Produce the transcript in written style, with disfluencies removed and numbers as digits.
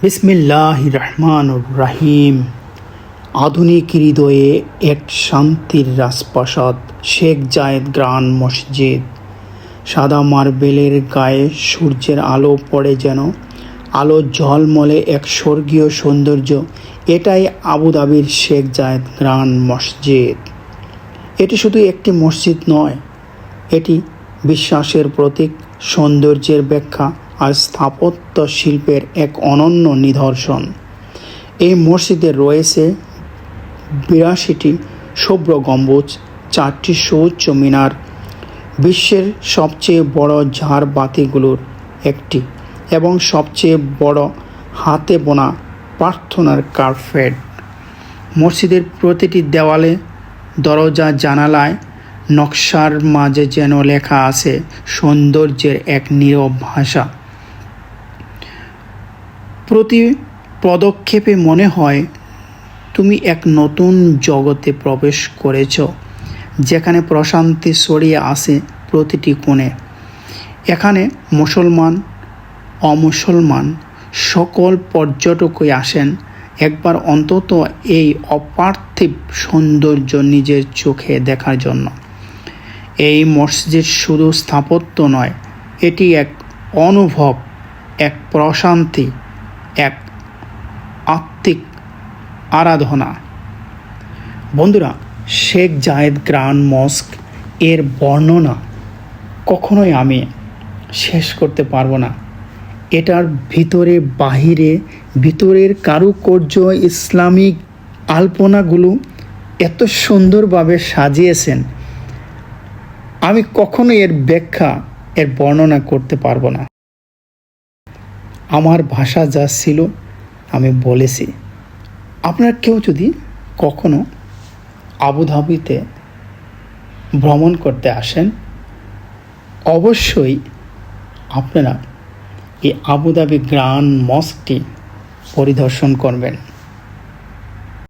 বিসমিল্লাহির রহমানির রহিম। আধুনিক হৃদয়ে এক শান্তির রাজপ্রাসাদ, শেখ জায়েদ গ্র্যান্ড মসজিদ। সাদা মার্বেলের গায়ে সূর্যের আলো পড়ে যেন আলো ঝলমলে এক স্বর্গীয় সৌন্দর্য। এটাই আবুধাবির শেখ জায়েদ গ্র্যান্ড মসজিদ। এটি শুধু একটি মসজিদ নয়, এটি বিশ্বাসের প্রতীক, সৌন্দর্যের ব্যাখ্যা আর স্থাপত্য শিল্পের এক অনন্য নিদর্শন। এই মসজিদে রয়েছে 82টি শুভ্র গম্বুজ, 4টি সুউচ্চ মিনার, বিশ্বের সবচেয়ে বড় ঝাড়বাতিগুলোর একটি, এবং সবচেয়ে বড় হাতে বোনা প্রার্থনার কার্পেট। মসজিদের প্রতিটি দেওয়ালে, দরজা, জানালায় নকশার মাঝে যেন লেখা আছে সৌন্দর্যের এক নীরব ভাষা। প্রতি পদক্ষেপে মনে হয় তুমি এক নতুন জগতে প্রবেশ করেছ, যেখানে প্রশান্তি ছড়িয়ে আছে প্রতিটি কোণে। এখানে মুসলমান, অমুসলমান সকল পর্যটকই আসেন একবার অন্তত এই অপার্থিব সৌন্দর্য নিজের চোখে দেখার জন্য। এই মসজিদ শুধু স্থাপত্য নয়, এটি এক অনুভব, এক প্রশান্তি, এক আত্মিক আরাধনা। বন্ধুরা, শেখ জায়েদ গ্র্যান্ড মস্ক এর বর্ণনা কখনোই আমি শেষ করতে পারবো না। এটার ভিতরে বাহিরে, ভিতরের কারুকার্য, ইসলামিক আলপনাগুলো এত সুন্দরভাবে সাজিয়েছেন, আমি কখনো এর ব্যাখ্যা, এর বর্ণনা করতে পারবো না। আমার ভাষা যা ছিল আমি বলেছি। আপনার কেউ যদি কখনো আবুধাবিতে ভ্রমণ করতে আসেন, অবশ্যই আপনারা এই আবুধাবি গ্র্যান্ড মস্কটি পরিদর্শন করবেন।